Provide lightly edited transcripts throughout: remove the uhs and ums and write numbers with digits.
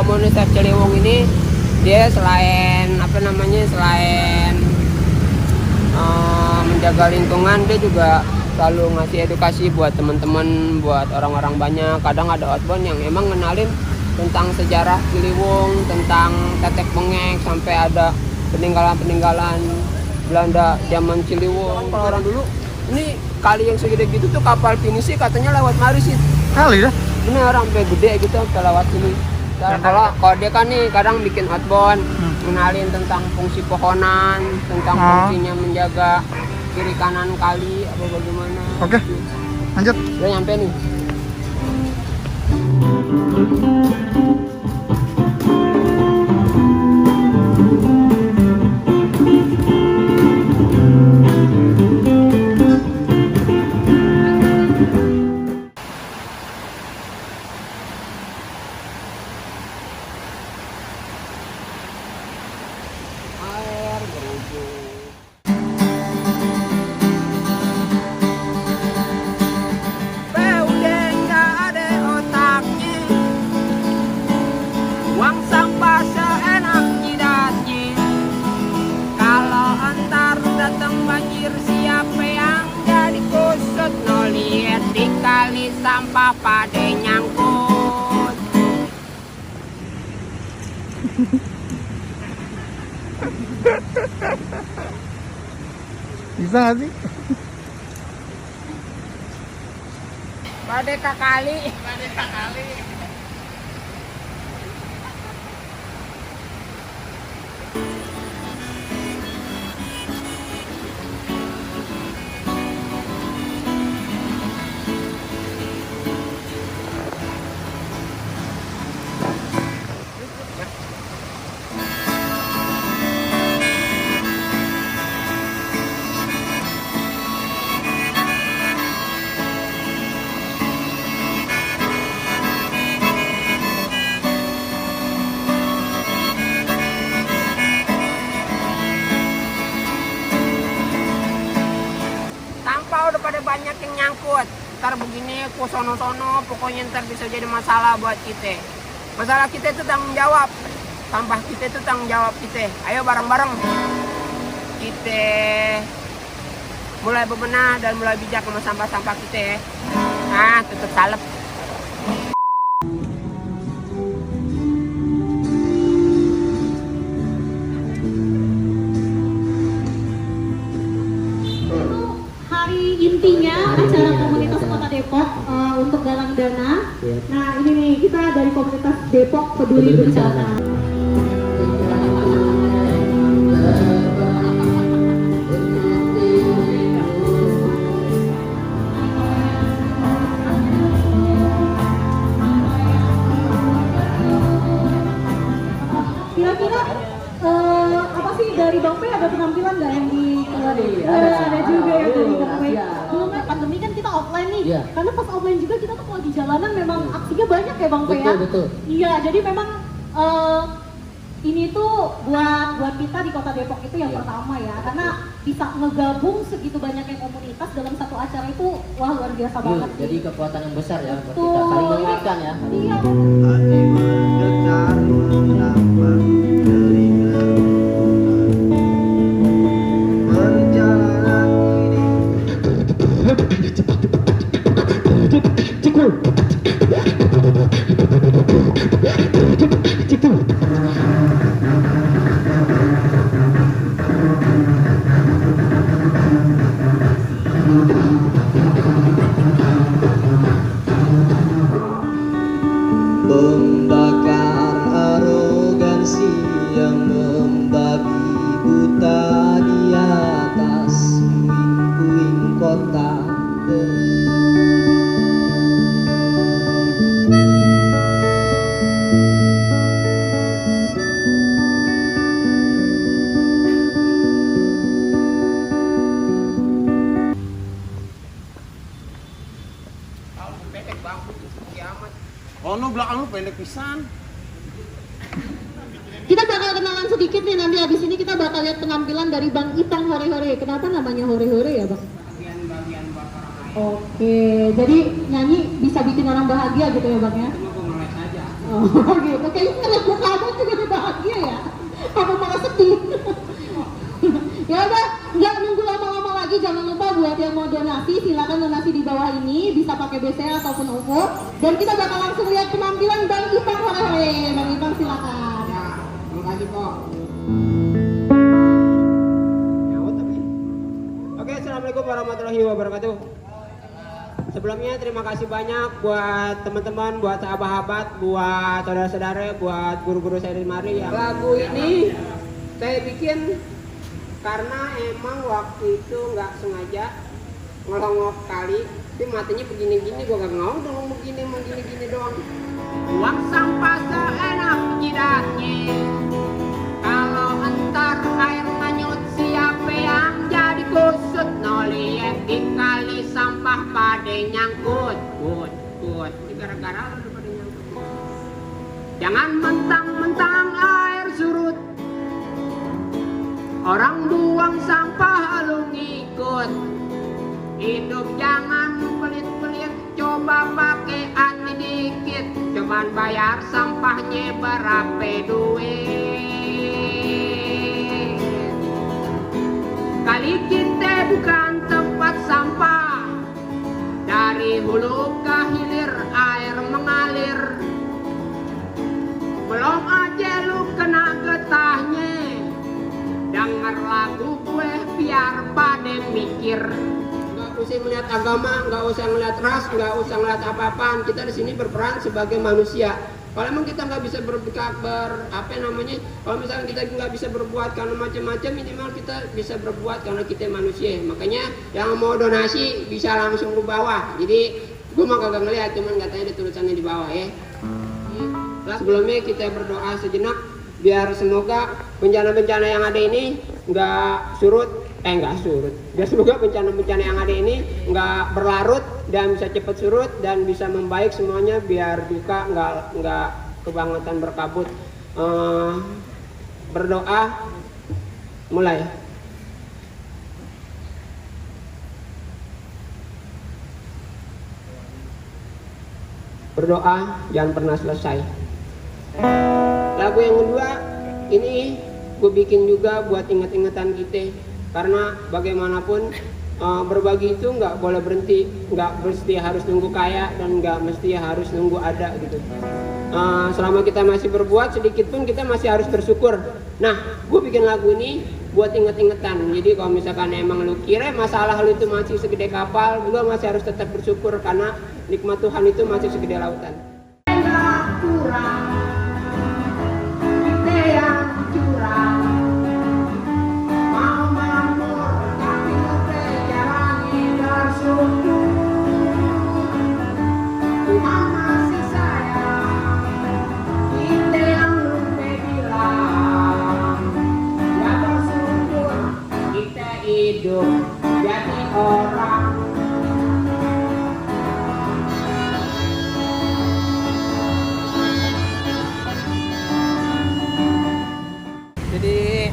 komunitas Ciliwung ini dia selain menjaga lingkungan, dia juga selalu ngasih edukasi buat teman-teman, buat orang-orang banyak. Kadang ada outbound yang emang ngenalin tentang sejarah Ciliwung, tentang tetek bengek, sampai ada peninggalan-peninggalan Belanda zaman Ciliwung. Kalau orang dulu, ini kali yang segede gitu tuh kapal pinisi katanya lewat mari sih. Kali ya? Bener, sampai gede gitu sampai lewat sini. Kalau dia kan nih kadang bikin outbound, kenalin tentang fungsi pohonan, tentang fungsinya menjaga kiri kanan kali apa bagaimana. Oke, lanjut. Udah nyampe nih. Air berujung. Udah nggak ada otaknya, uang sampah seenak jidatnya. Kalau antar datang banjir, siapa yang jadi kusut? No lihat di kali sampah pada nyangkut. Bisa nggak sih? Pada kakali. Sampah udah pada banyak yang nyangkut. Ntar begini ku sono-sono, pokoknya ntar bisa jadi masalah buat kita. Masalah kita itu tanggung jawab. Sampah kita itu tanggung jawab kita. Ayo bareng-bareng kita mulai bebenah dan mulai bijak sama sampah-sampah kita ya. Nah, tutup salep. Intinya acara komunitas Kota Depok untuk galang dana. Nah ini nih, kita dari komunitas Depok Peduli Bencana. Kira-kira apa sih dari Bang P ada penampilan nggak yang di ada juga yang dari Bang P. Belum kan pandemi kan kita offline nih, karena pas offline juga kita tuh kalau di jalanan memang aksinya banyak ya Bang P ya. Betul. Iya, jadi memang ini tuh buat kita di Kota Depok itu yang pertama ya, karena bisa ngegabung segitu banyaknya komunitas dalam satu acara itu wah luar biasa banget. Jadi kekuatan yang besar ya buat kita saling mengingatkan ya. Iya. Hati mengejar mendapat keringat perjalanan ini. Membakar arogansi yang membabi buta di atas puing-puing kota. Oh, no, belakang lu pendek pisan. Kita bakal kenalan sedikit nih, nanti habis ini kita bakal lihat penampilan dari Bang Itang Hore-Hore. Kenapa namanya Hore-Hore ya Bang? Bagian buat orang lain. Oke, jadi nyanyi bisa bikin orang bahagia gitu ya Bang ya? Cuma gue ngeles aja. Oh gitu, kayaknya ngeliat muka abang juga udah bahagia ya. Apa malah sedih? Ya udah, nggak nunggu lama-lama lagi, jangan lupa buat yang mau donasi, silakan donasi di bawah ini, bisa pakai BCA ataupun OVO. Dan kita bakal langsung lihat penampilan Bang Ipang Hore. Bang Ipang silakan. Ya, terima kasih kok. Oke, assalamualaikum warahmatullahi wabarakatuh. Sebelumnya terima kasih banyak buat teman-teman, buat sahabat-sahabat, buat saudara-saudara, buat guru-guru saya di mari ya. Lagu ini saya bikin karena emang waktu itu nggak sengaja ngelongok kali, tapi matinya begini-gini, gua gak mau dong begini doang. Buang sampah seenak jidatnya, kalau entar air menyut siapa yang jadi kusut, noliet dikali sampah pada nyangkut, kut, gara-gara lu pada nyangkut. Jangan mentang-mentang air surut, orang buang sampah lu ngikut. Hidup jangan pelit-pelit, coba pakai hati dikit. Cobaan bayar sampahnya berapa duit. Kali kita bukan tempat sampah, dari hulu ke hilir air mengalir. Belum aja lu kena getahnya, denger lagu gue biar pada mikir. Nggak usah melihat agama, nggak usah ngeliat ras, nggak usah ngeliat apa-apaan. Kita di sini berperan sebagai manusia. Kalau emang kita nggak bisa kalau misalnya kita nggak bisa berbuat karena macam-macam, minimal kita bisa berbuat karena kita manusia. Makanya yang mau donasi bisa langsung ke bawah. Jadi gue mah kagak ngeliat, cuman katanya ada tulisannya di bawah ya. Sebelumnya kita berdoa sejenak biar semoga bencana-bencana yang ada ini nggak surut. Biar semoga bencana-bencana yang ada ini nggak berlarut dan bisa cepat surut dan bisa membaik semuanya, biar duka nggak kebangetan berkabut. Berdoa mulai. Berdoa jangan pernah selesai. Lagu yang kedua ini gue bikin juga buat inget-ingetan kita, karena bagaimanapun berbagi itu nggak boleh berhenti, nggak mesti harus nunggu kaya dan nggak mesti harus nunggu ada gitu. Selama kita masih berbuat sedikit pun kita masih harus bersyukur. Nah, gue bikin lagu ini buat inget-ingetan. Jadi kalau misalkan emang lu kira masalah lu itu masih segede kapal, lu masih harus tetap bersyukur karena nikmat Tuhan itu masih segede lautan. Hidup jadi orang. Jadi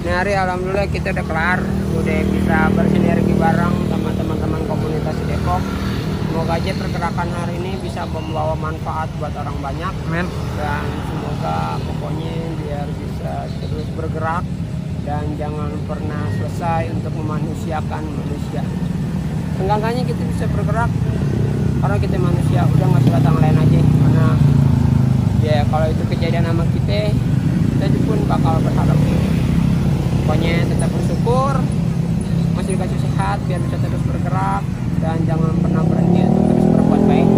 ini hari alhamdulillah kita udah kelar, udah bisa bersinergi bareng sama teman-teman komunitas Depok. Semoga aja pergerakan hari ini bisa membawa manfaat buat orang banyak. Amin. Dan semoga pokoknya biar bisa terus bergerak dan jangan pernah selesai untuk memanusiakan manusia. Seenggaknya kita bisa bergerak karena kita manusia, udah nggak sebatang lain aja. Karena ya kalau itu kejadian sama kita pun bakal berharap. Pokoknya tetap bersyukur, masih dikasih sehat biar bisa terus bergerak dan jangan pernah berhenti untuk terus berbuat baik.